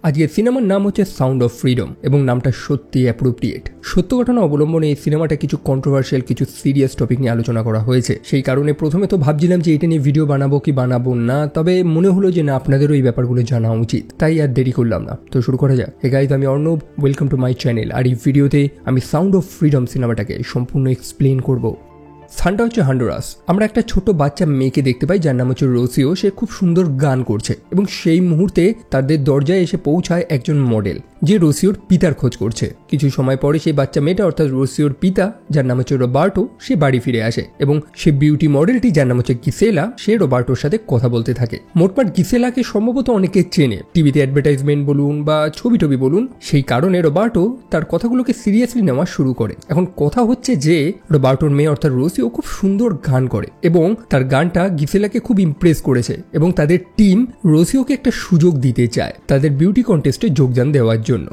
আজকের সিনেমার নাম হচ্ছে সাউন্ড অফ ফ্রিডম এবং নামটা সত্যি অ্যাপ্রোপ্রিয়েট। সত্য ঘটনা অবলম্বনে এই সিনেমাটা কিছু কন্ট্রোভার্সিয়াল, কিছু সিরিয়াস টপিক নিয়ে আলোচনা করা হয়েছে। সেই কারণে প্রথমে তো ভাবছিলাম যে এটা নিয়ে ভিডিও বানাবো কি বানাবো না, তবে মনে হলো যে না, আপনাদেরও এই ব্যাপারগুলো জানা উচিত, তাই আর দেরি করলাম না। তো শুরু করা যাক। হে গাইস, আমি Arnab, welcome to my channel. আর এই ভিডিওতে আমি সাউন্ড অফ ফ্রিডম সিনেমাটাকে সম্পূর্ণ এক্সপ্লেন করবো। স্থানটা হচ্ছে হন্ডুরাস। আমরা একটা ছোট বাচ্চা মেয়েকে দেখতে পাই যার নাম হচ্ছে রোসিও। সে খুব সুন্দর গান করছে এবং সেই মুহূর্তে তাদের দরজায় এসে পৌঁছায় একজন মডেল যে রোসিওর পিতার খোঁজ করছে। কিছু সময় পরে সেই বাচ্চা মেয়েটা অর্থাৎ রোসিওর পিতা, যার নাম হচ্ছে রবার্টো, সে বাড়ি ফিরে আসে এবং সে বিউটি মডেলটি যার নাম হচ্ছে গিসেলা, সে রবার্টোর সাথে কথা বলতে থাকে। মোটমাট গিসেলাকে সম্ভবত অনেকে চেনে, টিভিতে অ্যাডভার্টাইজমেন্ট বলুন বা ছবি বলুন। সেই কারণে রবার্টো তার কথাগুলোকে সিরিয়াসলি নেওয়া শুরু করে। এখন কথা হচ্ছে যে রবার্টোর মেয়ে অর্থাৎ রোসিও খুব সুন্দর গান করে এবং তার গানটা গিসেলাকে খুব ইমপ্রেস করেছে এবং তাদের টিম রোসিওকে একটা সুযোগ দিতে চায় তাদের বিউটি কন্টেস্টে যোগদান দেওয়ার জন্য।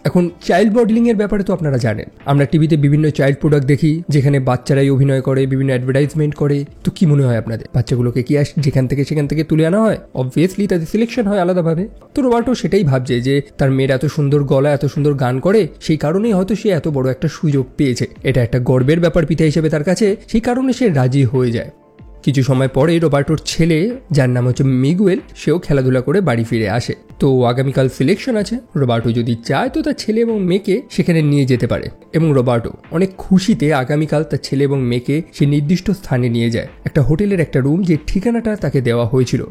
এখন চাইল্ড মডেলিং এর ব্যাপারে তো আপনারা জানেন, আমরা টিভিতে বিভিন্ন চাইল্ড প্রোডাক্ট দেখি যেখানে বাচ্চারাই অভিনয় করে, বিভিন্ন অ্যাডভার্টাইজমেন্ট করে। তো কি মনে হয় আপনাদের, বাচ্চাগুলোকে কি যেখান থেকে তুলে আনা হয়? অবভিয়াসলি তাদের সিলেকশন হয় আলাদাভাবে। তো রবার্টো সেটাই ভাবছে যে তার মেয়ের এত সুন্দর গলা, এত সুন্দর গান করে, সেই কারণেই হয়তো সে এত বড় একটা সুযোগ পেয়েছে। এটা একটা গর্বের ব্যাপার পিতা হিসেবে তার কাছে, সেই কারণে সে রাজি হয়ে যায়। কিছু সময় পরে রবার্টোর ছেলে, যার নাম হচ্ছে মিগুয়েল, সেও খেলাধুলা করে বাড়ি ফিরে আসে। তো আগামীকাল সিলেকশন আছে, রবার্টো যদি চায় তো তার ছেলে এবং মেয়েকে সেখানে নিয়ে যেতে পারে এবং রবার্টো অনেক খুশিতে আগামীকাল তার ছেলে এবং মেয়েকে সে নির্দিষ্ট স্থানে নিয়ে যায়, একটা হোটেলের একটা রুম যে ঠিকানাটা তাকে দেওয়া হয়েছিল।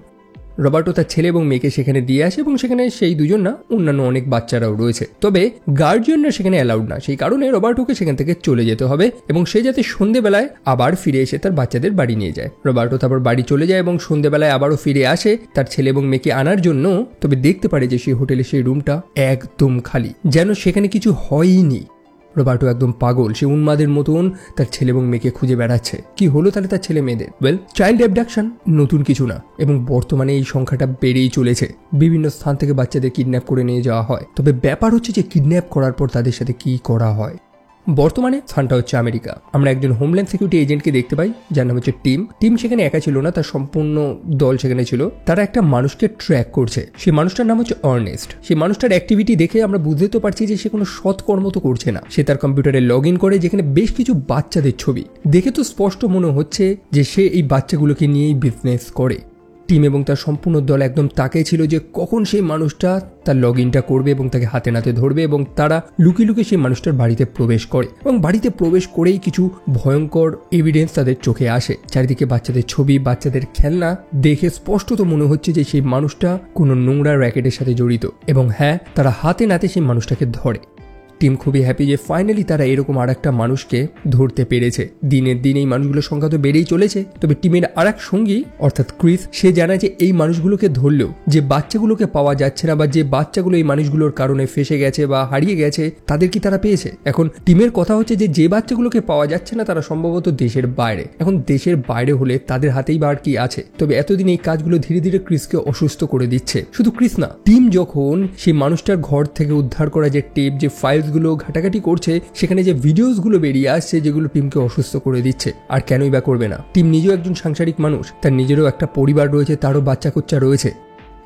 রবার্টো তার ছেলে এবং মেয়েকে সেখানে দিয়ে আসে এবং সেখানে সেই দুজন না, অন্যান্য অনেক বাচ্চারাও রয়েছে, তবে গার্জিয়ানরা সেখানে অ্যালাউড না। সেই কারণে রবার্টোকে সেখান থেকে চলে যেতে হবে এবং সে যাতে সন্ধ্যেবেলায় আবার ফিরে এসে তার বাচ্চাদের বাড়ি নিয়ে যায়। রবার্টো তারপর বাড়ি চলে যায় এবং সন্ধ্যেবেলায় আবারও ফিরে আসে তার ছেলে এবং মেয়েকে আনার জন্য, তবে দেখতে পারে যে সেই হোটেলে সেই রুমটা একদম খালি, যেন সেখানে কিছু হয়নি। রবার্টো একদম পাগল, সে উন্মাদের মতন তার ছেলে এবং মেয়েকে খুঁজে বেড়াচ্ছে। কি হলো তাহলে তার ছেলে মেয়েদের? চাইল্ড অ্যাবডাকশন নতুন কিছু না এবং বর্তমানে এই সংখ্যাটা বেড়েই চলেছে। বিভিন্ন স্থান থেকে বাচ্চাদের কিডন্যাপ করে নিয়ে যাওয়া হয়, তবে ব্যাপার হচ্ছে যে কিডন্যাপ করার পর তাদের সাথে কি করা হয়। বর্তমানে স্থানটা হচ্ছে আমেরিকা। আমরা একজন হোমল্যান্ড সিকিউরিটি এজেন্টকে দেখতে পাই যার নাম হচ্ছে টিম সেখানে একা ছিল না, তার সম্পূর্ণ দল সেখানে ছিল। তারা একটা মানুষকে ট্র্যাক করছে, সেই মানুষটার নাম হচ্ছে আর্নেস্ট। সেই মানুষটার অ্যাক্টিভিটি দেখে আমরা বুঝতে তো পারছি যে সে কোনো সৎকর্ম তো করছে না। সে তার কম্পিউটারে লগ ইন করে যেখানে বেশ কিছু বাচ্চাদের ছবি দেখে তো স্পষ্ট মনে হচ্ছে যে সে এই বাচ্চাগুলোকে নিয়েই বিজনেস করে। টিম এবং তার সম্পূর্ণ দল একদম তাকিয়ে ছিল যে কখন সেই মানুষটা তার লগ ইনটা করবে এবং তাকে হাতে নাতে ধরবে, এবং তারা লুকিয়ে লুকিয়ে সেই মানুষটার বাড়িতে প্রবেশ করে এবং বাড়িতে প্রবেশ করেই কিছু ভয়ঙ্কর এভিডেন্স তাদের চোখে আসে। চারিদিকে বাচ্চাদের ছবি, বাচ্চাদের খেলনা দেখে স্পষ্টত মনে হচ্ছে যে সেই মানুষটা কোনো নোংরা র্যাকেটের সাথে জড়িত এবং হ্যাঁ, তারা হাতে নাতে সেই মানুষটাকে ধরে। টিম খুবই হ্যাপি যে ফাইনালি তারা এরকম আর একটা মানুষকে ধরতে পেরেছে। দিনের দিন এই মানুষগুলোর সংখ্যা তো বেড়েই চলেছে, তবে টিমের আর এক সঙ্গী অর্থাৎ ক্রিস, সে জানায় যে এই মানুষগুলোকে ধরলেও যে বাচ্চাগুলোকে পাওয়া যাচ্ছে না বা যে বাচ্চাগুলো এই মানুষগুলোর কারণে ফেসে গেছে বা হারিয়ে গেছে, তাদের কি তারা পেয়েছে? এখন টিমের কথা হচ্ছে যে বাচ্চাগুলোকে পাওয়া যাচ্ছে না তারা সম্ভবত দেশের বাইরে। এখন দেশের বাইরে হলে তাদের হাতেই বা আর কি আছে? তবে এতদিন এই কাজগুলো ধীরে ধীরে ক্রিসকে অসুস্থ করে দিচ্ছে। শুধু ক্রিস না, টিম যখন সেই মানুষটার ঘর থেকে উদ্ধার করা যে টেপ, যে ফাইল গুলো ঘাটাঘাটি করছে, সেখানে যে ভিডিওস গুলো বেরিয়ে আসছে যেগুলো টিমকে অসুস্থ করে দিচ্ছে। আর কেনই বা করবে না? টিম নিজেও একজন সাংসারিক মানুষ, তার নিজেরও একটা পরিবার রয়েছে, তারও বাচ্চা কাচ্চা রয়েছে।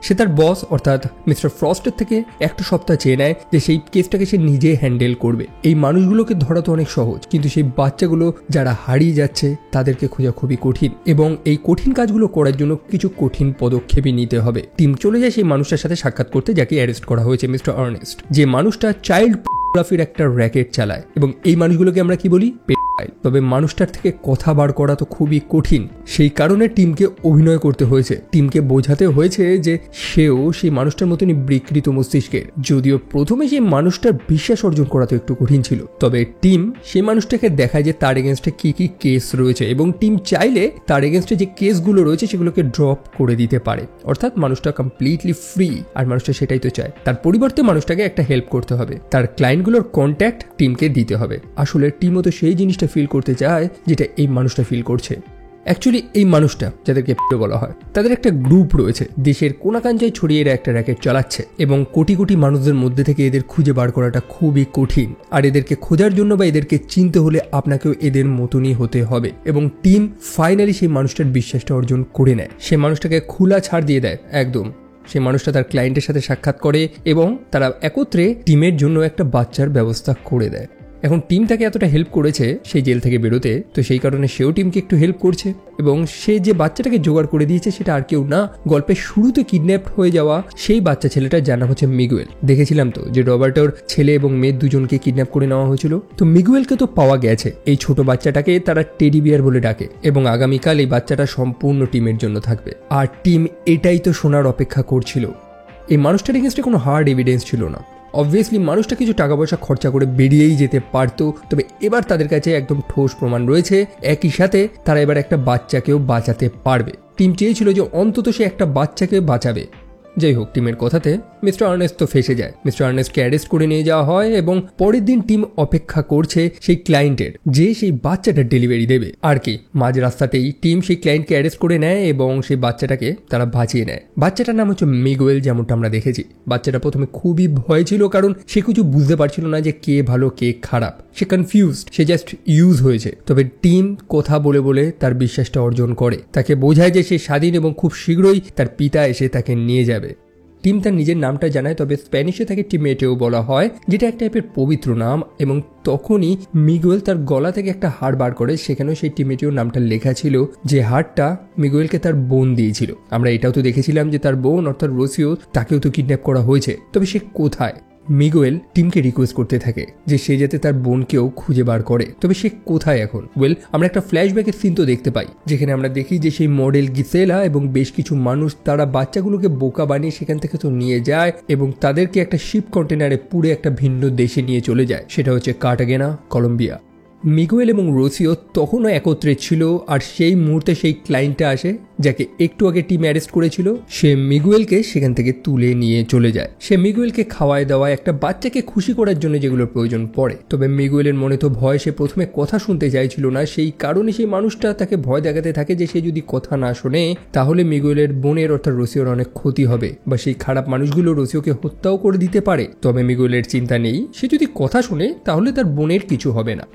সে তার বস অর্থাৎ মিস্টার ফ্রস্টের থেকে একটা সপ্তাহ চেয়ে নেয় যে সেই কেসটাকে সে নিজে হ্যান্ডেল করবে। এই মানুষগুলোকে ধরা তো অনেক সহজ, কিন্তু সেই বাচ্চাগুলো যারা হারিয়ে যাচ্ছে তাদেরকে খোঁজা খুবই কঠিন এবং এই কঠিন কাজগুলো করার জন্য কিছু কঠিন পদক্ষেপই নিতে হবে। টিম চলে যায় সেই মানুষটার সাথে সাক্ষাৎ করতে যাকে অ্যারেস্ট করা হয়েছে, মিস্টার আর্নেস্ট, যে মানুষটা চাইল্ড পোর্নোগ্রাফির একটা র্যাকেট চালায় এবং এই মানুষগুলোকে আমরা কি বলি? তবে মানুষটার থেকে কথা বার করা তো খুবই কঠিন, সেই কারণে টিমকে অভিনয় করতে হয়েছে। টিমকে বোঝাতে হয়েছে যে সেও সেই মানুষটার মতনই বিকৃত মস্তিষ্কের। যদিও প্রথমে সেই মানুষটার বিশ্বাস অর্জন করা তো একটু কঠিন ছিল, তবে টিম সেই মানুষটাকে দেখায় যে তার এগেনস্টে কি কি কেস রয়েছে এবং টিম চাইলে তার এগেনস্টে যে কেসগুলো রয়েছে সেগুলোকে ড্রপ করে দিতে পারে, অর্থাৎ মানুষটা কমপ্লিটলি ফ্রি। আর মানুষটা সেটাই তো চায়। তার পরিবর্তে মানুষটাকে একটা হেল্প করতে হবে, তার ক্লায়েন্টগুলোর কন্ট্যাক্ট টিমকে দিতে হবে। আসলে টিমও তো সেই জিনিসটা ফিল করতে চায় যেটা এই মানুষটা ফিল করছে। অ্যাকচুয়ালি এই মানুষটা যাদেরকে বলা হয় তাদের একটা গ্রুপ রয়েছে, দেশের কোনাকাঞ্চায় ছড়িয়ে এরা একটা র্যাকেট চালাচ্ছে এবং কোটি কোটি মানুষদের মধ্যে থেকে এদের খুঁজে বার করাটা খুবই কঠিন। আর এদেরকে খোঁজার জন্য বা এদেরকে চিনতে হলে আপনাকেও এদের মতনই হতে হবে এবং টিম ফাইনালি সেই মানুষটার বিশ্বাসটা অর্জন করে নেয়। সে মানুষটাকে খোলা ছাড় দিয়ে দেয় একদম। সেই মানুষটা তার ক্লায়েন্টের সাথে সাক্ষাৎ করে এবং তারা একত্রে টিমের জন্য একটা বাচ্চার ব্যবস্থা করে দেয়। এখন টিম তাকে এতটা হেল্প করেছে সেই জেল থেকে বেরোতে, তো সেই কারণে সেও টিমকে একটু হেল্প করছে এবং সে যে বাচ্চাটাকে জোগাড় করে দিয়েছে সেটা আর কেউ না, গল্পের শুরুতে কিডন্যাপড হয়ে যাওয়া সেই বাচ্চা ছেলেটার যার নাম হচ্ছে মিগুয়েল। দেখেছিলাম তো যে রবার্টোর ছেলে এবং মেয়ে দুজনকে কিডন্যাপ করে নেওয়া হয়েছিল, তো মিগুয়েলকে তো পাওয়া গেছে। এই ছোট বাচ্চাটাকে তারা টেডি বিয়ার বলে ডাকে এবং আগামীকাল এই বাচ্চাটা সম্পূর্ণ টিমের জন্য থাকবে। আর টিম এটাই তো শোনার অপেক্ষা করছিল। এই মানুষটার এগেন্স্টে কোনো হার্ড এভিডেন্স ছিল না। অবভিয়াসলি মানুষটা কিছু টাকা পয়সা খরচা করে বেরিয়েই যেতে পারতো, তবে এবার তাদের কাছে একদম ঠোস প্রমাণ রয়েছে। একই সাথে তারা এবার একটা বাচ্চাকেও বাঁচাতে পারবে। টিম চেয়েছিল যে অন্তত সে একটা বাচ্চাকে বাঁচাবে। যাই হোক, টিমের কথাতে মিস্টার আর্নেস্ট তো ফেসে যায়। মিস্টার আর্নেস্টকে অ্যারেস্ট করে নিয়ে যাওয়া হয় এবং পরের দিন টিম অপেক্ষা করছে সেই ক্লায়েন্টের যে সেই বাচ্চাটার ডেলিভারি দেবে। আর কি, মাঝ রাস্তাতেই টিম সেই ক্লায়েন্টকে অ্যারেস্ট করে নেয় এবং সেই বাচ্চাটাকে তারা বাঁচিয়ে নেয়। বাচ্চাটার নাম হচ্ছে মিগুয়েল, যেমনটা আমরা দেখেছি। বাচ্চাটা প্রথমে খুবই ভয় ছিল, কারণ সে কিছু বুঝতে পারছিল না যে কে ভালো কে খারাপ। সে কনফিউজড, সে জাস্ট ইউজ হয়েছে। তবে টিম কথা বলে বলে তার বিশ্বাসটা অর্জন করে, তাকে বোঝায় যে সে স্বাধীন এবং খুব শীঘ্রই তার পিতা এসে তাকে নিয়ে যাবে। টিম তার নিজের নামটা জানায়, তবে স্প্যানিশে তাকে টিমেটেও বলা হয়, যেটা এক টাইপের পবিত্র নাম। এবং তখনই মিগুয়েল তার গলা থেকে একটা হাড় বার করে, সেখানেও সেই টিমেটেও নামটা লেখা ছিল, যে হাড়টা মিগুয়েলকে তার বোন দিয়েছিল। আমরা এটাও তো দেখেছিলাম যে তার বোন অর্থাৎ রোসিও, তাকেও তো কিডন্যাপ করা হয়েছে। তবে সে কোথায়? মিগুয়েল টিমকে রিকোয়েস্ট করতে থাকে যে সে যাতে তার বোনকেও খুঁজে বার করে। তবে সে কোথায় এখন? আমরা একটা ফ্ল্যাশব্যাকের সিন তো দেখতে পাই, যেখানে আমরা দেখি যে সেই মডেল গিসেলা এবং বেশ কিছু মানুষ তারা বাচ্চাগুলোকে বোকা বানিয়ে সেখান থেকে তো নিয়ে যায় এবং তাদেরকে একটা শিপ কন্টেনারে পুরে একটা ভিন্ন দেশে নিয়ে চলে যায়। সেটা হচ্ছে কার্টাগেনা, কলম্বিয়া। মিগুয়েল এবং রোসিও তখনও একত্রে ছিল, আর সেই মুহূর্তে সেই ক্লায়েন্টটা আসে যাকে একটু আগে টিম অ্যারেস্ট করেছিল। সে মিগুয়েলকে সেখান থেকে তুলে নিয়ে চলে যায়। সে মিগুয়েলকে খাওয়ায় দাওয়ায় একটা বাচ্চাকে খুশি করার জন্য যেগুলোর প্রয়োজন পড়ে। তবে মিগুয়েলের মনে তো ভয়, সে প্রথমে কথা শুনতে চাইছিল না। সেই কারণে সেই মানুষটা তাকে ভয় দেখাতে থাকে যে সে যদি কথা না শোনে তাহলে মিগুয়েলের বোনের অর্থাৎ রোসিওর অনেক ক্ষতি হবে, বা সেই খারাপ মানুষগুলো রোসিওকে হত্যাও করে দিতে পারে। তবে মিগুয়েলের চিন্তা নেই, সে যদি কথা শোনে তাহলে তার বোনের কিছু হবে না।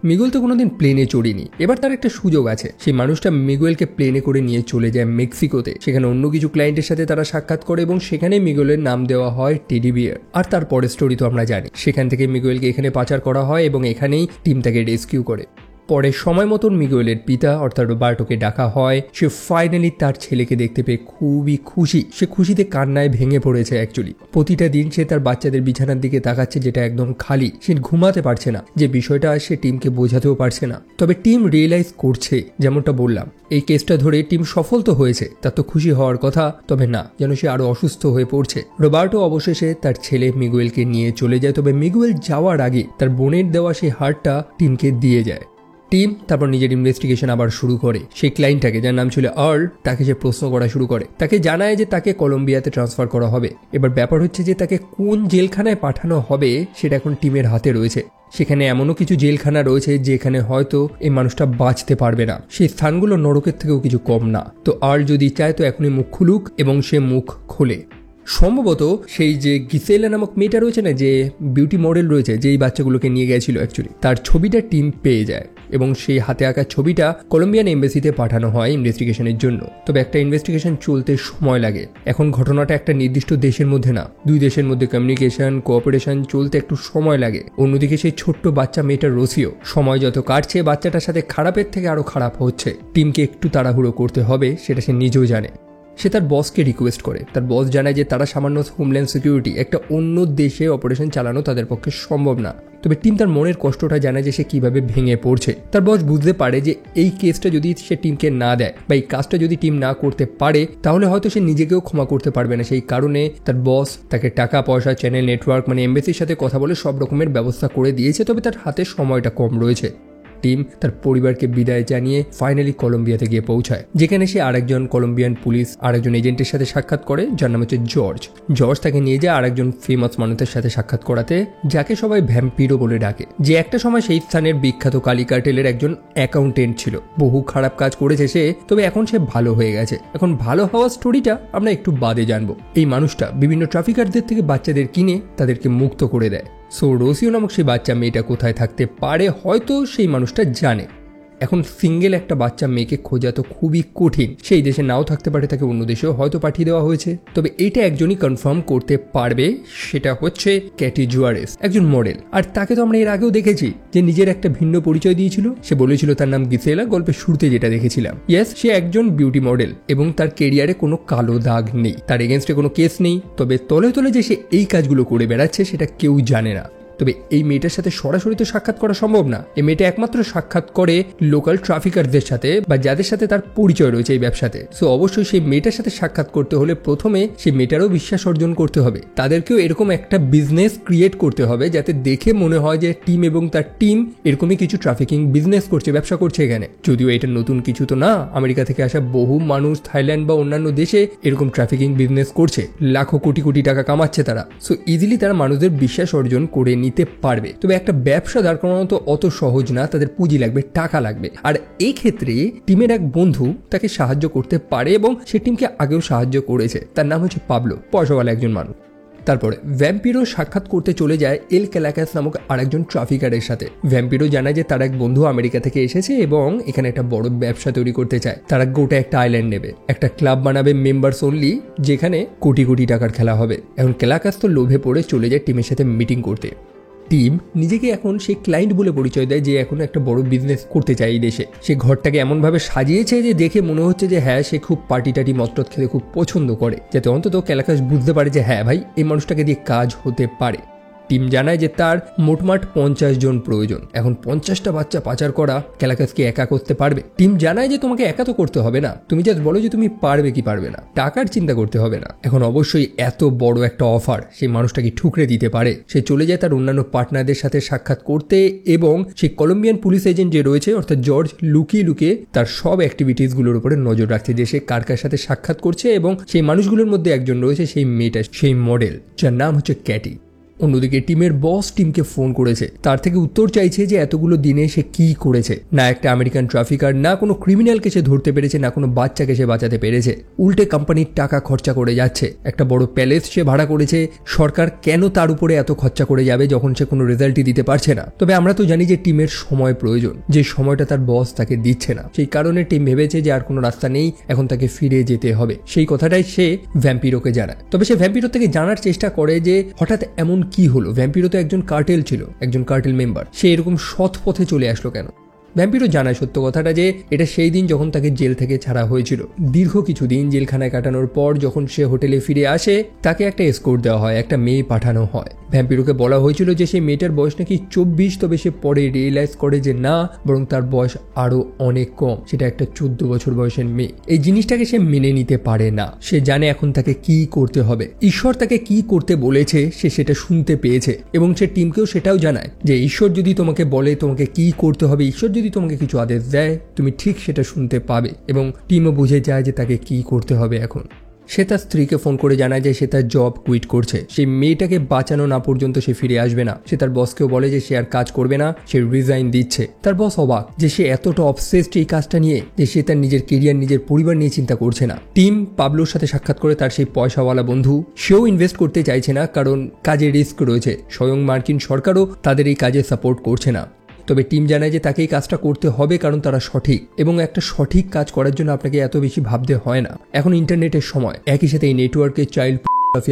মিগুয়েল তো কোনোদিন প্লেনে চড়িনি, এবার তার একটা সুযোগ আছে। সেই মানুষটা মিগুয়েলকে প্লেনে করে নিয়ে চলে যায় মেক্সিকোতে। সেখানে অন্য কিছু ক্লায়েন্টের সাথে তারা সাক্ষাৎ করে এবং সেখানে মিগুয়েলের নাম দেওয়া হয় টেডি বিয়ার। আর তারপরের স্টোরি তো আমরা জানি। সেখান থেকে মিগুয়েলকে এখানে পাচার করা হয় এবং এখানেই টিম তাকে রেস্কিউ করে। পরে সময় মতন মিগুয়েলের পিতা অর্থাৎ রোবার্টোকে ডাকা হয়। সে ফাইনালি তার ছেলেকে দেখতে পেয়ে খুবই খুশি। সে খুশিতে কান্নায় ভেঙে পড়েছে অ্যাকচুয়ালি। প্রতিটা দিন সে তার বাচ্চাদের বিছানার দিকে তাকাচ্ছে, যেটা একদম খালি। সে ঘুমাতে পারছে না, যে বিষয়টা সে টিমকে বোঝাতেও পারছে না। তবে টিম রিয়েলাইজ করছে, যেমনটা বললাম, এই কেসটা ধরে টিম সফল তো হয়েছে, তার তো খুশি হওয়ার কথা। তবে না, যেন সে আরো অসুস্থ হয়ে পড়ছে। রোবার্টো অবশেষে তার ছেলে মিগুয়েলকে নিয়ে চলে যায়। তবে মিগুয়েল যাওয়ার আগে তার বোনের দেওয়া সেই হারটা টিমকে দিয়ে যায়। টিম তারপর নিজের ইনভেস্টিগেশন আবার শুরু করে। সেই ক্লায়েন্টটাকে, যার নাম ছিল আর্ল, তাকে সে প্রশ্ন করা শুরু করে। তাকে জানায় যে তাকে কলম্বিয়াতে ট্রান্সফার করা হবে। এবার ব্যাপার হচ্ছে যে তাকে কোন জেলখানায় পাঠানো হবে সেটা এখন টিমের হাতে রয়েছে। সেখানে এমনও কিছু জেলখানা রয়েছে যেখানে হয়তো এই মানুষটা বাঁচতে পারবে না। সেই স্থানগুলো নরকের থেকেও কিছু কম না। তো আর্ল যদি চায় তো এখনই মুখ খুলুক, এবং সে মুখ খোলে। সম্ভবত সেই যে গিসেলা নামক মেয়েটা রয়েছে না, যে বিউটি মডেল রয়েছে, যেই বাচ্চাগুলোকে নিয়ে গেছিল অ্যাকচুয়ালি, তার ছবিটা টিম পেয়ে যায় এবং সেই হাতে আঁকা ছবিটা কলম্বিয়ান এমবেসিতে পাঠানো হয় ইনভেস্টিগেশনের জন্য। তবে একটা ইনভেস্টিগেশন চলতে সময় লাগে। এখন ঘটনাটা একটা নির্দিষ্ট দেশের মধ্যে না, দুই দেশের মধ্যে কমিউনিকেশন কোঅপারেশন চলতে একটু সময় লাগে। অন্যদিকে সেই ছোট্ট বাচ্চা মেয়েটা রোসিও, সময় যত কাটছে বাচ্চাটার সাথে খারাপের থেকে আরো খারাপ হচ্ছে। টিমকে একটু তাড়াহুড়ো করতে হবে, সেটা সে নিজেও জানে। সে তার বসকে রিকোয়েস্ট করে। তার বস জানায় যে তারা সামান্য হোমল্যান্ড সিকিউরিটি, একটা অন্য দেশে অপারেশন চালানো তাদের পক্ষে সম্ভব না। তবে টিম তার মনের কষ্টটা জানায় যে সে কিভাবে ভেঙে পড়ছে। তার বস বুঝতে পারে যে এই কেসটা যদি সে টিমকে না দেয় বা এই কাজটা যদি টিম না করতে পারে তাহলে হয়তো সে নিজেকেও ক্ষমা করতে পারবে না। সেই কারণে তার বস তাকে টাকা পয়সা, চ্যানেল নেটওয়ার্ক এমবেসির সাথে কথা বলে সব রকমের ব্যবস্থা করে দিয়েছে। তবে তার হাতে সময়টা কম রয়েছে। টিম তার পরিবারকে বিদায় জানিয়ে ফাইনালি কলম্বিয়াতে গিয়ে পৌঁছায়, যেখানে সে আরেকজন কলম্বিয়ান পুলিশ আরেকজন এজেন্টের সাথে সাক্ষাৎ করে, যার নাম হচ্ছে জর্জ। জর্জ তাকে নিয়ে যায় আরেকজন ফেমাস মানুষের সাথে সাক্ষাৎ করাতে, যাকে সবাই ভ্যাম্পিরো বলে ডাকে, যে একটা সময় সেই স্থানের বিখ্যাত কালি কার্টেলের একজন অ্যাকাউন্টেন্ট ছিল। বহু খারাপ কাজ করেছে সে, তবে এখন সে ভালো হয়ে গেছে। এখন ভালো হওয়ার স্টোরিটা আমরা একটু বাদে জানবো। এই মানুষটা বিভিন্ন ট্রাফিকারদের থেকে বাচ্চাদের কিনে তাদেরকে মুক্ত করে দেয়। সো রোসিও নামক সেই বাচ্চা মেয়েটা কোথায় থাকতে পারে হয়তো সেই মানুষটা জানে। এখন সিঙ্গেল একটা বাচ্চা মেয়েকে খোঁজা তো খুবই কঠিন, সেই দেশে নাও থাকতে পারে, তাকে অন্য দেশেও হয়তো পাঠিয়ে দেওয়া হয়েছে। তবে এটা একজনই কনফার্ম করতে পারবে, সেটা হচ্ছে ক্যাটি জুয়ারেস, একজন মডেল। আর তাকে তো আমরা এর আগেও দেখেছি যে নিজের একটা ভিন্ন পরিচয় দিয়েছিল, সে বলেছিল তার নাম গিসেলা, গল্পের শুরুতে যেটা দেখেছিলাম। ইয়েস, সে একজন বিউটি মডেল এবং তার কেরিয়ারে কোনো কালো দাগ নেই, তার এগেনস্টে কোনো কেস নেই। তবে তলে তলে যে সে এই কাজগুলো করে বেড়াচ্ছে সেটা কেউ জানে না। তবে এই মেয়েটার সাথে সরাসরি তো সাক্ষাৎ করা সম্ভব না, এই মেয়েটা একমাত্র সাক্ষাৎ করে লোকাল ট্রাফিকারদের সাথে বা যাদের সাথে তার পরিচয় রয়েছে এই ব্যবসাতে। সো অবশ্যই সেই মেয়েটার সাথে সাক্ষাৎ করতে হলে প্রথমে সেই মেয়েটারও বিশ্বাস অর্জন করতে হবে, তাদেরকেও এরকম একটা বিজনেস ক্রিয়েট করতে হবে যাতে দেখে মনে হয় যে টিম এবং তার টিম এরকমই কিছু ট্রাফিকিং বিজনেস করছে, ব্যবসা করছে এখানে। যদিও এটা নতুন কিছু তো না, আমেরিকা থেকে আসা বহু মানুষ থাইল্যান্ড বা অন্যান্য দেশে এরকম ট্রাফিকিং বিজনেস করছে, লাখো কোটি কোটি টাকা কামাচ্ছে তারা। সো ইজিলি তারা মানুষদের বিশ্বাস অর্জন করে নিতে পারবে। তবে একটা ব্যবসা দাঁড় করানো তো অত সহজ না, তাদের পুঁজি লাগবে, টাকা লাগবে। আর এই ক্ষেত্রে টিমের এক বন্ধু তাকে সাহায্য করতে পারে এবং সে টিমকে আগেও সাহায্য করেছে, তার নাম হচ্ছে পাবলো, পয়সাওয়ালা একজন মানুষ। তারপরে ভ্যাম্পিরো সাক্ষাৎ করতে চলে যায় এল ক্যালাকাস নামক আরেকজন ট্রাফিকারের সাথে। ভ্যাম্পিরো জানায় যে তার এক বন্ধু আমেরিকা থেকে এসেছে এবং এখানে একটা বড় ব্যবসা তৈরি করতে চায়। তারা গোটা একটা আইল্যান্ড নেবে, একটা ক্লাব বানাবে মেম্বার্স অনলি, যেখানে কোটি কোটি টাকার খেলা হবে। এখন ক্যালাকাস তো লোভে পড়ে চলে যায় টিমের সাথে মিটিং করতে। টিম নিজেকে এখন সেই ক্লায়েন্ট বলে পরিচয় দেয় যে এখন একটা বড় বিজনেস করতে চায় এই দেশে। সে ঘরটাকে এমনভাবে সাজিয়েছে যে দেখে মনে হচ্ছে যে হ্যাঁ, সে খুব পার্টি টাটি মতরত খেতে খুব পছন্দ করে, যাতে অন্তত ক্যালাকাস বুঝতে পারে যে হ্যাঁ ভাই, এই মানুষটাকে দিয়ে কাজ হতে পারে। টিম জানায় যে তার মোটমাট 50 জন প্রয়োজন। এখন 50টা বাচ্চা পাচার করা ক্যালাকাসকে একা করতে পারবে? টিম জানায় যে তোমাকে একা তো করতে হবে না, তুমি জাস্ট বলো যে তুমি পারবে কি পারবে না, টাকার চিন্তা করতে হবে না। এখন অবশ্যই এত বড় একটা অফার সেই মানুষটাকে ঠুকরে দিতে পারে। সে চলে যায় তার অন্যান্য পার্টনারদের সাথে সাক্ষাৎ করতে এবং সেই কলম্বিয়ান পুলিশ এজেন্ট যে রয়েছে অর্থাৎ জর্জ, লুকিয়ে লুকিয়ে তার সব অ্যাক্টিভিটিসগুলোর উপরে নজর রাখছে যে সে কার কার সাথে সাক্ষাৎ করছে। এবং সেই মানুষগুলোর মধ্যে একজন রয়েছে সেই মেয়েটা, সেই মডেল, যার নাম হচ্ছে ক্যাটি। অন্যদিকে টিমের বস টিমকে ফোন করেছে, তার থেকে উত্তর চাইছে যে এতগুলো দিনে সে কি করেছে। না একটা আমেরিকান ট্রাফিকার, না কোনো ক্রিমিনালকে সে ধরতে পেরেছে, না কোনো বাচ্চাকে সে বাঁচাতে পেরেছে, উল্টে কোম্পানির টাকা খরচা করে যাচ্ছে। একটা বড় প্যালেস সে ভাড়া করেছে, সরকার কেন তার উপরে এত খরচা করে যাবে যখন সে কোনো রেজাল্টই দিতে পারছে না। তবে আমরা তো জানি যে টিমের সময় প্রয়োজন, যে সময়টা তার বস তাকে দিচ্ছে না, সেই কারণে টিম ভেবেছে যে আর কোনো রাস্তা নেই, এখন তাকে ফিরে যেতে হবে। সেই কথাটাই সে ভ্যাম্পিরোকে জানায়। তবে সে ভ্যাম্পিরো থেকে জানার চেষ্টা করে যে হঠাৎ এমন কি হলো, ভ্যাম্পিরো তো একজন কার্টেল ছিল, একজন কার্টেল মেম্বার, সে এরকম সৎ পথে চলে আসলো কেন। ভ্যাম্পিরো জানায় সত্য কথাটা যে এটা সেই দিন যখন তাকে জেল থেকে ছাড়া হয়েছিল। দীর্ঘ কিছুদিন জেলখানায় কাটানোর পর যখন সে হোটেলে ফিরে আসে, তাকে একটা এসকোর্ট দেওয়া হয়, একটা মেয়ে পাঠানো হয়। ভ্যাম্পিরোকে বলা হয়েছিল যে সেই মেয়েটার বয়স নাকি 24, তবে সে পরে রিয়েলাইজ করে যে না, বরং তার বয়স আরো অনেক কম, সেটা একটা 14 বছর বয়সের মেয়ে। এই জিনিসটাকে সে মেনে নিতে পারে না। সে জানে এখন তাকে কি করতে হবে, ঈশ্বর তাকে কি করতে বলেছে সে সেটা শুনতে পেয়েছে এবং সে টিমকেও সেটাও জানায় যে ঈশ্বর যদি তোমাকে বলে তোমাকে কি করতে হবে, ঈশ্বর যদি তোমাকে কিছু আদেশ দেয়, তুমি ঠিক সেটা শুনতে পাবে। এবং টিমও বুঝে যায় যে তাকে কি করতে হবে এখন। সে তার স্ত্রীকে ফোন করে জানায় যে সে তার জব কুইট করছে, সেই মেয়েটাকে বাঁচানো না পর্যন্ত সে ফিরে আসবে না। সে তার বসকেও বলে যে সে আর কাজ করবে না, সে রিজাইন দিচ্ছে। তার বস অবাক যে সে এতটা অবসেসড এই কাজটা নিয়ে যে সে তার নিজের কেরিয়ার, নিজের পরিবার নিয়ে চিন্তা করছে না। টিম পাবলোর সাথে সাক্ষাৎ করে তার সেই পয়সাওয়ালা বন্ধু, সেও ইনভেস্ট করতে চাইছে না কারণ কাজে রিস্ক রয়েছে, স্বয়ং মার্কিন সরকারও তাদের এই কাজে সাপোর্ট করছে না। তবে টিম জানায় যে তাকে এই কাজটা করতে হবে কারণ তারা সঠিক, এবং একটা সঠিক কাজ করার জন্য আপনাকে এত বেশি ভাবতে হয় না। এখন ইন্টারনেটের সময়, একই সাথে এই নেটওয়ার্কে চাইল্ড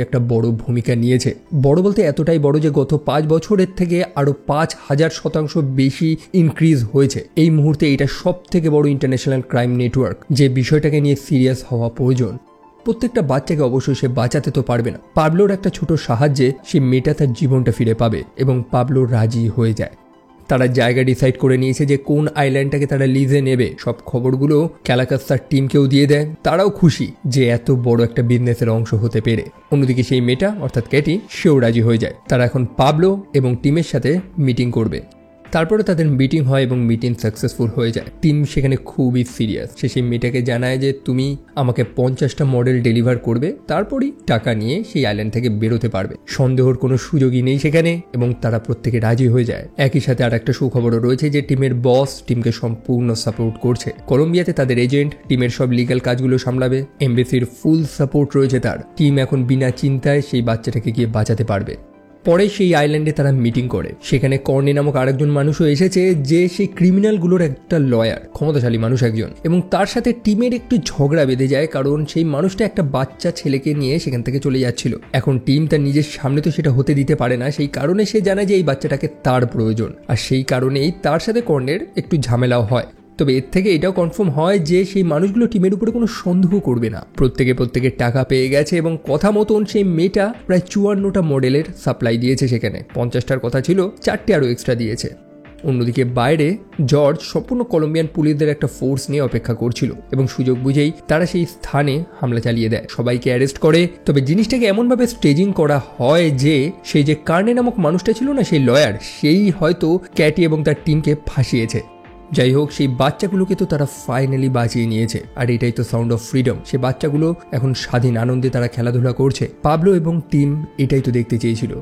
একটা বড় ভূমিকা নিয়েছে। বড় বলতে এতটাই বড় যে গত 5 বছরের থেকে আরো 5000% বেশি ইনক্রিজ হয়েছে। এই মুহূর্তে এটা সব থেকে বড় ইন্টারন্যাশনাল ক্রাইম নেটওয়ার্ক, যে বিষয়টাকে নিয়ে সিরিয়াস হওয়া প্রয়োজন। প্রত্যেকটা বাচ্চাকে অবশ্যই সে বাঁচাতে তো পারবে না, পাবলোর একটা ছোট সাহায্যে সে মেয়েটা তার জীবনটা ফিরে পাবে এবং পাবলো রাজি হয়ে যায়। তারা জায়গা ডিসাইড করে নিয়েছে যে কোন আইল্যান্ডটাকে তারা লিজে নেবে। সব খবরগুলো ক্যালাকাস তার টিমকেও দিয়ে দেয়, তারাও খুশি যে এত বড় একটা বিজনেসের অংশ হতে পেরে। অন্যদিকে সেই মেয়েটা অর্থাৎ ক্যাটি, সেও রাজি হয়ে যায়। তারা এখন পাবলো এবং টিমের সাথে মিটিং করবে। তারপরে তাদের মিটিং হয় এবং মিটিং সাকসেসফুল হয়ে যায়। টিম সেখানে খুবই সিরিয়াস। সে সেই মেয়েটাকে জানায় যে তুমি আমাকে 50টা মডেল ডেলিভার করবে, তারপরই টাকা নিয়ে সেই আইল্যান্ড থেকে বেরোতে পারবে। সন্দেহর কোনো সুযোগই নেই সেখানে, এবং তারা প্রত্যেকে রাজি হয়ে যায়। একই সাথে আর একটা সুখবরও রয়েছে যে টিমের বস টিমকে সম্পূর্ণ সাপোর্ট করছে। কলম্বিয়াতে তাদের এজেন্ট টিমের সব লিগ্যাল কাজগুলো সামলাবে, এমবেসির ফুল সাপোর্ট রয়েছে তার। টিম এখন বিনা চিন্তায় সেই বাচ্চাটাকে গিয়ে বাঁচাতে পারবে। পরে সেই আইল্যান্ডে তারা মিটিং করে। সেখানে কর্নি নামক আরেকজন মানুষও এসেছে, যে সেই ক্রিমিনালগুলোর একটা লয়ার, ক্ষমতাশালী মানুষ একজন, এবং তার সাথে টিমের একটু ঝগড়া বেঁধে যায়, কারণ সেই মানুষটা একটা বাচ্চা ছেলেকে নিয়ে সেখান থেকে চলে যাচ্ছিল। এখন টিম তার নিজের সামনে তো সেটা হতে দিতে পারে না, সেই কারণে সে জানে যে এই বাচ্চাটাকে তার প্রয়োজন, আর সেই কারণেই তার সাথে কর্নের একটু ঝামেলাও হয়। তবে এর থেকে এটাও কনফার্ম হয় যে সেই মানুষগুলো টিমের উপরে কোনো সন্দেহ করবে না। প্রত্যেকের টাকা পেয়ে গেছে এবং কথা মতন সেই মেয়েটা প্রায় 54টা মডেলের সাপ্লাই দিয়েছে। সেখানে 50টার কথা ছিল, 4টে আরও এক্সট্রা দিয়েছে। অন্যদিকে বাইরে জর্জ সম্পূর্ণ কলম্বিয়ান পুলিশদের একটা ফোর্স নিয়ে অপেক্ষা করছিল এবং সুযোগ বুঝেই তারা সেই স্থানে হামলা চালিয়ে দেয়, সবাইকে অ্যারেস্ট করে। তবে জিনিসটাকে এমনভাবে স্টেজিং করা হয় যে সেই যে কার্নে নামক মানুষটা ছিল না, সেই লয়ার, সেই হয়তো ক্যাটি এবং তার টিমকে ফাঁসিয়েছে। যাই হোক, সেই বাচ্চাগুলোকে তো তারা ফাইনালি বাঁচিয়ে নিয়েছে, আর এটাই তো সাউন্ড অফ ফ্রিডম। সে বাচ্চাগুলো এখন স্বাধীন আনন্দে তারা খেলাধুলা করছে। পাবলো এবং টিম এটাই তো দেখতে চেয়েছিল।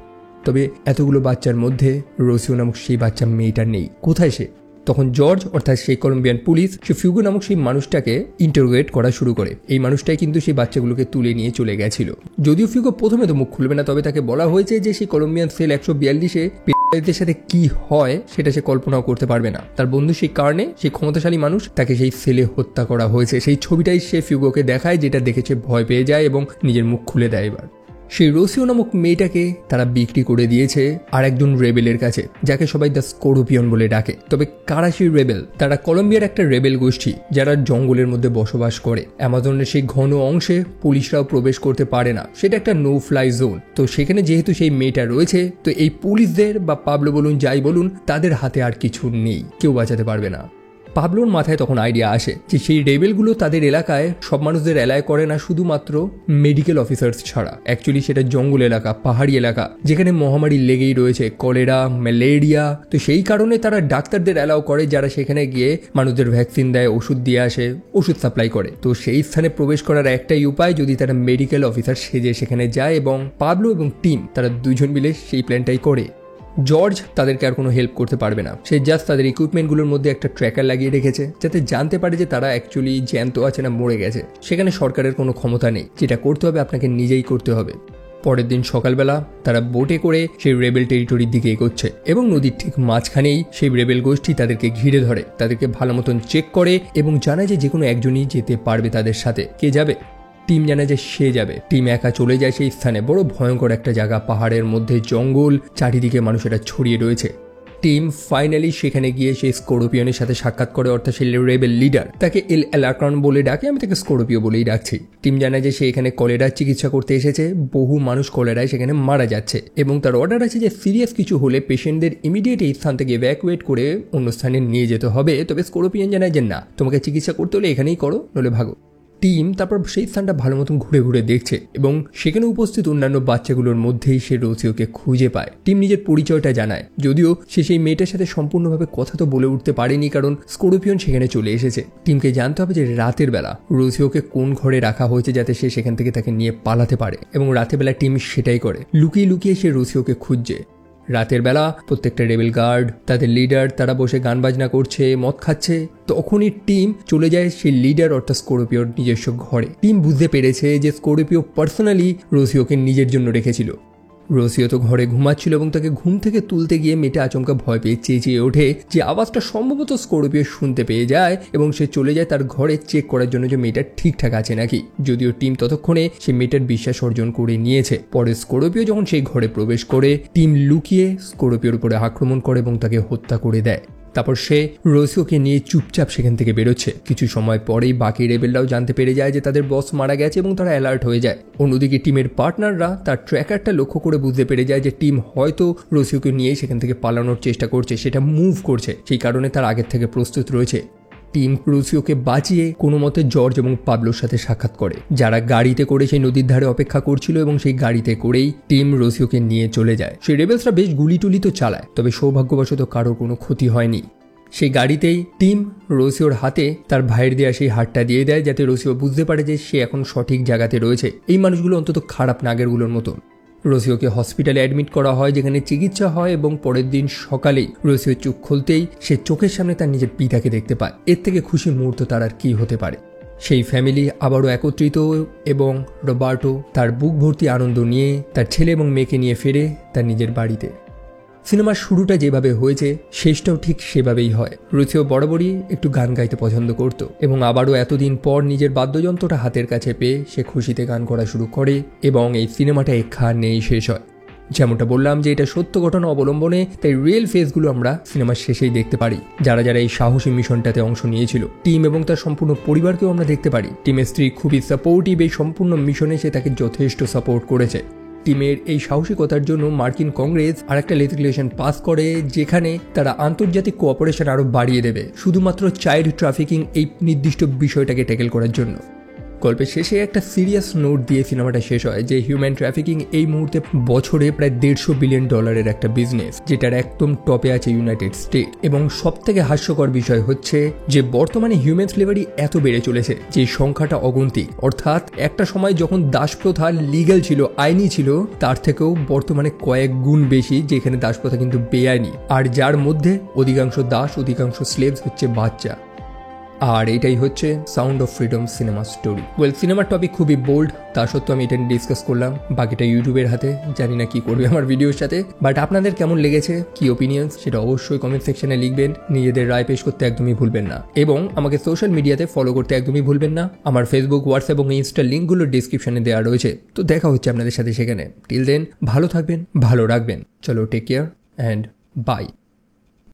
তবে এতগুলো বাচ্চার মধ্যে রোসিও নামক সেই বাচ্চা মেয়েটা নেই। কোথায় সে? তখন জর্জ অর্থাৎ সেই কলম্বিয়ান পুলিশ সে ফিউগো নামক সেই মানুষটাকে ইন্টারোগেট করা শুরু করে। এই মানুষটাই কিন্তু সেই বাচ্চাগুলোকে তুলে নিয়ে চলে গেছিল। যদিও ফিউগো প্রথমে তো মুখ খুলবে না, তবে তাকে বলা হয়েছে যে সেই কলম্বিয়ান সেল 142-এ পেশাদারদের সাথে কি হয় সেটা সে কল্পনাও করতে পারবে না। তার বন্ধু সেই কারণে সেই ক্ষমতাশালী মানুষ তাকে সেই সেলে হত্যা করা হয়েছে। সেই ছবিটাই সে ফিউগোকে দেখায়, যেটা দেখেছে ভয় পেয়ে যায় এবং নিজের মুখ খুলে দেয়। এবার সেই রোসিও নামক মেয়েটাকে তারা বিক্রি করে দিয়েছে আর একজন রেবেলের কাছে, যাকে সবাই দ্য স্করপিয়ন বলে ডাকে। তবে কারা সেই রেবেল? তারা কলম্বিয়ার একটা রেবেল গোষ্ঠী, যারা জঙ্গলের মধ্যে বসবাস করে। অ্যামাজনের সেই ঘন অংশে পুলিশরাও প্রবেশ করতে পারে না, সেটা একটা নো ফ্লাই জোন। তো সেখানে যেহেতু সেই মেয়েটা রয়েছে, তো এই পুলিশদের বা পাবলো বলুন যাই বলুন, তাদের হাতে আর কিছু নেই, কেউ বাঁচাতে পারবে না। পাবলোর মাথায় তখন আইডিয়া আসে যে সেই রেবেলগুলো তাদের এলাকায় সব মানুষদের এলায় করে না, শুধুমাত্র মেডিকেল অফিসার্স ছাড়া। অ্যাকচুয়ালি সেটা জঙ্গল এলাকা, পাহাড়ি এলাকা, যেখানে মহামারী লেগেই রয়েছে, কলেরা, ম্যালেরিয়া। তো সেই কারণে তারা ডাক্তারদের অ্যালাউ করে, যারা সেখানে গিয়ে মানুষদের ভ্যাকসিন দেয়, ওষুধ দিয়ে আসে, ওষুধ সাপ্লাই করে। তো সেই স্থানে প্রবেশ করার একটাই উপায়, যদি তারা মেডিকেল অফিসার সেজে সেখানে যায়, এবং পাবলো এবং টিম তারা দুজন মিলে সেই প্ল্যানটাই করে। জর্জ তাদেরকে আর কোনো হেল্প করতে পারবে না, সে জাস্ট তাদের ইকুইপমেন্টগুলোর মধ্যে একটা ট্র্যাকার লাগিয়ে রেখেছে, যাতে জানতে পারে যে তারা অ্যাকচুয়ালি জ্যান্ত আছে না মরে গেছে। সেখানে সরকারের কোনো ক্ষমতা নেই, যেটা করতে হবে আপনাকে নিজেই করতে হবে। পরের দিন সকালবেলা তারা বোটে করে সেই রেবেল টেরিটরির দিকে এগোচ্ছে এবং নদীর ঠিক মাঝখানেই সেই রেবেল গোষ্ঠী তাদেরকে ঘিরে ধরে, তাদেরকে ভালো মতন চেক করে এবং জানায় যে কোনো একজনই যেতে পারবে তাদের সাথে। কে যাবে? টিম জানে যে সে যাবে। টিম একা চলে যায় সেই স্থানে, বড় ভয়ঙ্কর একটা জায়গা, পাহাড়ের মধ্যে জঙ্গল, চারিদিকে মানুষেরা ছড়িয়ে রয়েছে। টিম ফাইনালি সেখানে গিয়ে সেই স্করপিয়নের সাথে সাক্ষাৎ করে, অর্থাৎ সেই রেবেল লিডার, তাকে এল অ্যালাক্রন বলে ডাকে, আমি তাকে স্করপিও বলেই ডাকছি। টিম জানায় যে সে এখানে কলেরার চিকিৎসা করতে এসেছে, বহু মানুষ কলেরায় সেখানে মারা যাচ্ছে, এবং তার অর্ডার আছে যে সিরিয়াস কিছু হলে পেশেন্টদের ইমিডিয়েট এই স্থান থেকে ইভ্যাকুয়েট করে অন্য স্থানে নিয়ে যেতে হবে। তবে স্করপিয়ন জানায় যে না, তোমাকে চিকিৎসা করতে হলে এখানেই করো, নইলে ভাগো। টিম তারপর সেই স্থানটা ভালো মতন ঘুরে ঘুরে দেখছে এবং সেখানে উপস্থিত অন্যান্য বাচ্চাগুলোর মধ্যেই সে রোসিওকে খুঁজে পায়। টিম নিজের পরিচয়টা জানায়, যদিও সে সেই মেয়েটার সাথে সম্পূর্ণভাবে কথা তো বলে উঠতে পারেনি, কারণ স্করপিয়ন সেখানে চলে এসেছে। টিমকে জানতে হবে যে রাতের বেলা রোসিওকে কোন ঘরে রাখা হয়েছে, যাতে সে সেখান থেকে তাকে নিয়ে পালাতে পারে, এবং রাতের বেলা টিম সেটাই করে, লুকিয়ে লুকিয়ে সে রোসিওকে খুঁজছে। রাতের বেলা প্রত্যেকটা রেবেল গার্ড, তাদের লিডার, তারা বসে গান বাজনা করছে, মদ খাচ্ছে। তখনই টিম চলে যায় সেই লিডার অর্থাৎ স্করপিওর নিজস্ব ঘরে। টিম বুঝতে পেরেছে যে স্করপিও পার্সোনালি রোসিওকে নিজের জন্য রেখেছিল। রোসিও তো ঘরে ঘুমাচ্ছিল এবং তাকে ঘুম থেকে তুলতে গিয়ে মেয়েটা আচমকা ভয় পেয়ে চেঁচিয়ে ওঠে, যে আওয়াজটা সম্ভবত স্করপিও শুনতে পেয়ে যায়, এবং সে চলে যায় তার ঘরে চেক করার জন্য যে মেয়েটা ঠিকঠাক আছে নাকি। যদিও টিম ততক্ষণে সে মেয়েটার বিশ্বাস অর্জন করে নিয়েছে। পরে স্করপিও যখন সেই ঘরে প্রবেশ করে, টিম লুকিয়ে স্করপিওর উপরে আক্রমণ করে এবং তাকে হত্যা করে দেয়। তারপর সে রোসিওকে নিয়ে চুপচাপ সেখান থেকে বেরোচ্ছে। কিছু সময় পরেই বাকি রেবেলরাও জানতে পেরে যায় যে তাদের বস মারা গেছে এবং তারা অ্যালার্ট হয়ে যায়। অন্যদিকে টিমের পার্টনাররা তার ট্র্যাকারটা লক্ষ্য করে বুঝতে পেরে যায় যে টিম হয়তো রোসিওকে নিয়ে সেখান থেকে পালানোর চেষ্টা করছে, সেটা মুভ করছে, সেই কারণে তার আগের থেকে প্রস্তুত রয়েছে। টিম রোসিওকে বাঁচিয়ে কোনো মতে জর্জ এবং পাবলোর সাথে সাক্ষাৎ করে, যারা গাড়িতে করে সেই নদীর ধারে অপেক্ষা করছিল, এবং সেই গাড়িতে করেই টিম রোসিওকে নিয়ে চলে যায়। সেই রেবেলসরা বেশ গুলি টুলি তো চালায়, তবে সৌভাগ্যবশত কারোর কোনো ক্ষতি হয়নি। সেই গাড়িতেই টিম রোসিওর হাতে তার ভাইয়ের দেওয়া সেই হারটা দিয়ে দেয়, যাতে রোসিও বুঝতে পারে যে সে এখন সঠিক জায়গাতে রয়েছে। এই মানুষগুলো অন্তত খারাপ না আগেরগুলোর মতন। রোসিওকে হসপিটালে অ্যাডমিট করা হয়, যেখানে চিকিৎসা হয়, এবং পরের দিন সকালেই রোসিও চোখ খুলতেই সে চোখের সামনে তার নিজের পিতাকে দেখতে পায়। এর থেকে খুশি মুহূর্ত তার আর কি হতে পারে। সেই ফ্যামিলি আবারও একত্রিত এবং রবার্টো তার বুক ভর্তি আনন্দ নিয়ে তার ছেলে এবং মেয়েকে নিয়ে ফেরে তার নিজের বাড়িতে। সিনেমার শুরুটা যেভাবে হয়েছে শেষটাও ঠিক সেভাবেই হয়। রুচিও বরাবরই একটু গান গাইতে পছন্দ করত এবং আবারও এতদিন পর নিজের বাদ্যযন্ত্রটা হাতের কাছে পেয়ে সে খুশিতে গান করা শুরু করে এবং এই সিনেমাটা এখানেই শেষ হয়। যেমনটা বললাম যে এটা সত্য ঘটনা অবলম্বনে, তাই রিয়েল ফেসগুলো আমরা সিনেমার শেষেই দেখতে পারি। যারা যারা এই সাহসী মিশনটাতে অংশ নিয়েছিল, টিম এবং তার সম্পূর্ণ পরিবারকেও আমরা দেখতে পারি। টিমের স্ত্রী খুবই সাপোর্টিভ, এই সম্পূর্ণ মিশনে সে তাকে যথেষ্ট সাপোর্ট করেছে। টিমের এই সাহসিকতার জন্য মার্কিন কংগ্রেস আরেকটা লেজিসলেশন পাস করে যেখানে তারা আন্তর্জাতিক কোঅপারেশন আরও বাড়িয়ে দেবে শুধুমাত্র চাইল্ড ট্রাফিকিং এই নির্দিষ্ট বিষয়টাকে ট্যাকেল করার জন্য। গল্পের শেষে একটা সিরিয়াস নোট দিয়ে সিনেমাটা শেষ হয় যে হিউম্যান ট্রাফিকিং এই মুহূর্তে বছরে প্রায় $150 বিলিয়ন একটা বিজনেস, যেটার একদম টপে আছে ইউনাইটেড স্টেট। এবং সব থেকে হাস্যকর বিষয় হচ্ছে যে বর্তমানে হিউম্যান স্লেভারি এত বেড়ে চলেছে যে সংখ্যাটা অগন্তিক। অর্থাৎ একটা সময় যখন দাসপ্রথা লিগ্যাল ছিল, আইনি ছিল, তার থেকেও বর্তমানে কয়েক গুণ বেশি, যেখানে দাসপ্রথা কিন্তু বেআইনি, আর যার মধ্যে অধিকাংশ দাস অধিকাংশ স্লেভস হচ্ছে বাচ্চা। আর এটাই হচ্ছে sound of freedom cinema story. সিনেমার টপিক খুবই বোল্ড, তা সত্ত্বেও আমি এটা নিয়ে ডিসকাস করলাম। বাকিটা ইউটিউবের হাতে, জানি না কি করবে আমার ভিডিওর সাথে। বাট আপনাদের কেমন লেগেছে, কি ওপিনিয়ন্স, সেটা অবশ্যই কমেন্ট সেকশনে লিখবেন। নিজেদের রায় পেশ করতে একদমই ভুলবেন না এবং আমাকে সোশ্যাল মিডিয়াতে ফলো করতে একদমই ভুলবেন না। আমার ফেসবুক, হোয়াটসঅ্যাপ এবং ইনস্টা লিঙ্কগুলো ডিসক্রিপশনে দেওয়া রয়েছে। তো দেখা হচ্ছে আপনাদের সাথে সেখানে। টিল দেন ভালো থাকবেন, ভালো রাখবেন। চলো, টেক কেয়ার অ্যান্ড বাই।